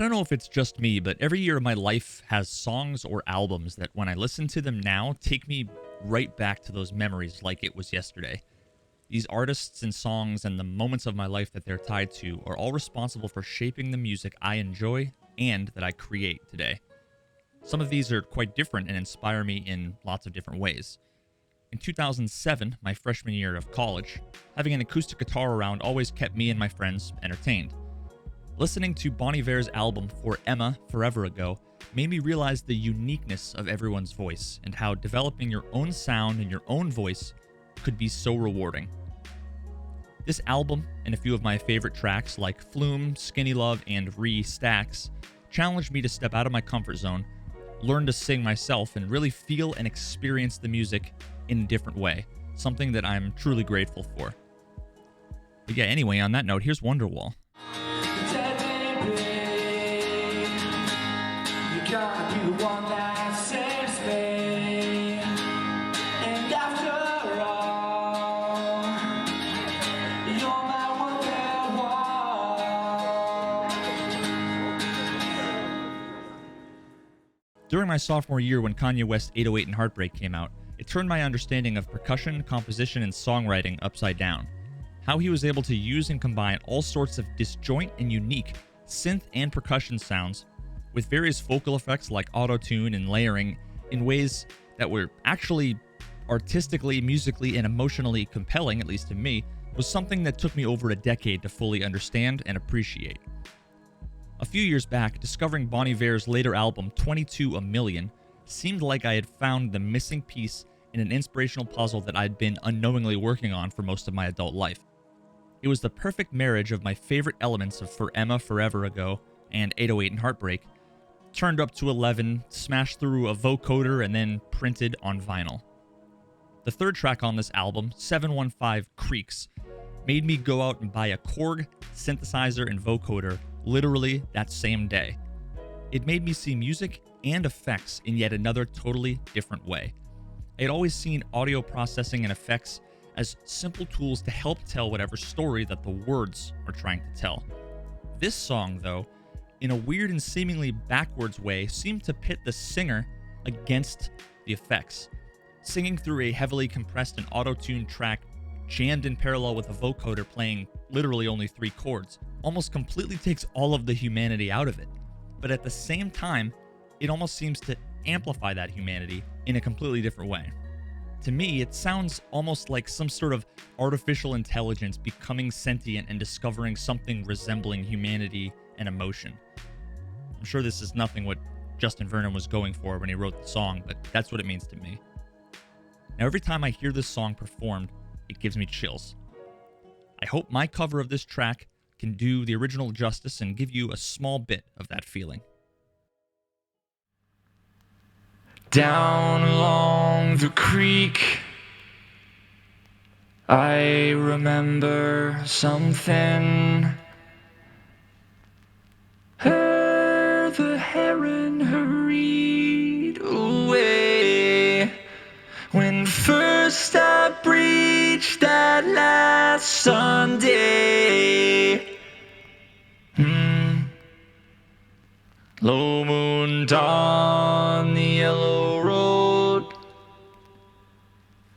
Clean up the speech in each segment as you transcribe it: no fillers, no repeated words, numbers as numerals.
don't know if it's just me, but every year my life has songs or albums that when I listen to them now, take me right back to those memories like it was yesterday. These artists and songs and the moments of my life that they're tied to are all responsible for shaping the music I enjoy and that I create today. Some of these are quite different and inspire me in lots of different ways. In 2007, my freshman year of college, having an acoustic guitar around always kept me and my friends entertained. Listening to Bon Iver's album For Emma Forever Ago made me realize the uniqueness of everyone's voice and how developing your own sound and your own voice could be so rewarding. This album and a few of my favorite tracks like Flume, Skinny Love, and Re-Stacks challenged me to step out of my comfort zone, learn to sing myself, and really feel and experience the music in a different way, something that I'm truly grateful for. But yeah, anyway, on that note, here's Wonderwall. During my sophomore year when Kanye West's 808 and Heartbreak came out, it turned my understanding of percussion, composition, and songwriting upside down. How he was able to use and combine all sorts of disjoint and unique synth and percussion sounds with various vocal effects like auto-tune and layering in ways that were actually artistically, musically, and emotionally compelling, at least to me, was something that took me over a decade to fully understand and appreciate. A few years back, discovering Bon Iver's later album 22 A Million seemed like I had found the missing piece in an inspirational puzzle that I'd been unknowingly working on for most of my adult life. It was the perfect marriage of my favorite elements of For Emma Forever Ago and 808 and Heartbreak, turned up to 11, smashed through a vocoder, and then printed on vinyl. The third track on this album, 715 Creeks, made me go out and buy a Korg synthesizer and vocoder literally that same day. It made me see music and effects in yet another totally different way. I had always seen audio processing and effects as simple tools to help tell whatever story that the words are trying to tell. This song, though, in a weird and seemingly backwards way, seemed to pit the singer against the effects. Singing through a heavily compressed and auto-tuned track jammed in parallel with a vocoder playing literally only 3 chords almost completely takes all of the humanity out of it. But at the same time, it almost seems to amplify that humanity in a completely different way. To me, it sounds almost like some sort of artificial intelligence becoming sentient and discovering something resembling humanity and emotion. I'm sure this is nothing what Justin Vernon was going for when he wrote the song, but that's what it means to me. Now, every time I hear this song performed, it gives me chills. I hope my cover of this track can do the original justice and give you a small bit of that feeling. Down along the creek, I remember something. The heron hurried away when first I breached that last Sunday. Low moon dawn, the yellow road.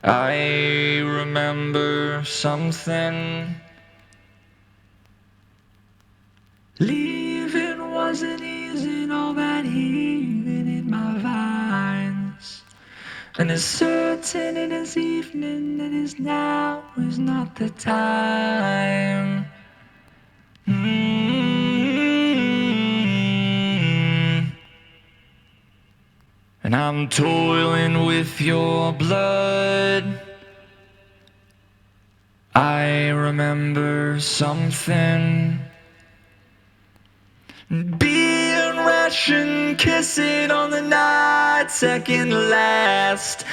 I remember something. Leaving wasn't easy, all that heaving in my vines. And as certain in this evening that is now is not the time. And I'm toiling with your blood. I remember something. Being ration, kissing on the night, second last.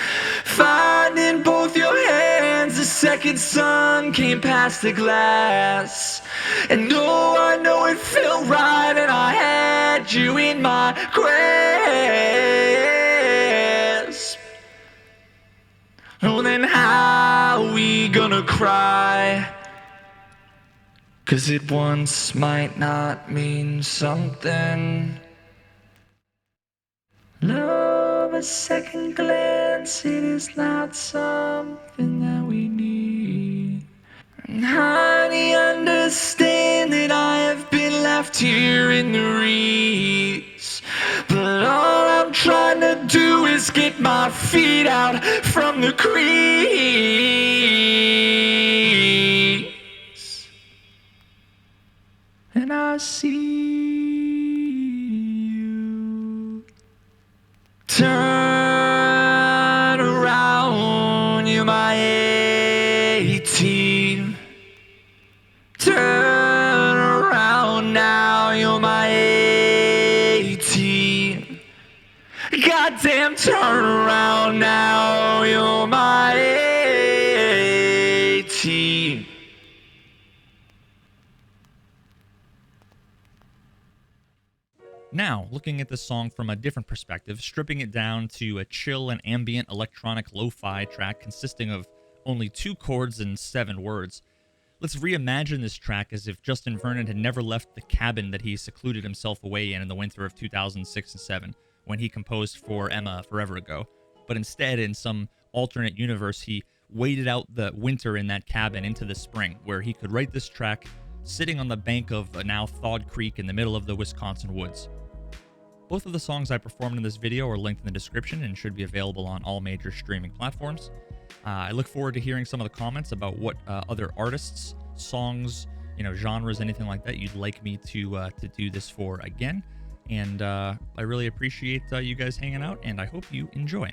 Finding both your hands, the second sun came past the glass. And oh, I know it felt right, and I had you in my grasp. Oh, then how we gonna cry 'cause it once might not mean something. Love, a second glance, it is not something that we need. And honey, understand that I have been left here in the reeds, but all I'm trying to do is get my feet out from the crease. And I see you turn around, you're my 18. Turn around now, you're my 18. Goddamn, turn around now, you're my 18. Now, looking at this song from a different perspective, stripping it down to a chill and ambient electronic lo-fi track consisting of only 2 chords and 7 words, let's reimagine this track as if Justin Vernon had never left the cabin that he secluded himself away in the winter of 2006 and 7, when he composed for Emma forever ago. But instead, in some alternate universe, he waited out the winter in that cabin into the spring, where he could write this track sitting on the bank of a now thawed creek in the middle of the Wisconsin woods. Both of the songs I performed in this video are linked in the description and should be available on all major streaming platforms. I look forward to hearing some of the comments about what other artists, songs, genres, anything like that you'd like me to do this for again. And I really appreciate you guys hanging out, and I hope you enjoy.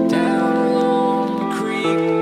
Down the creek.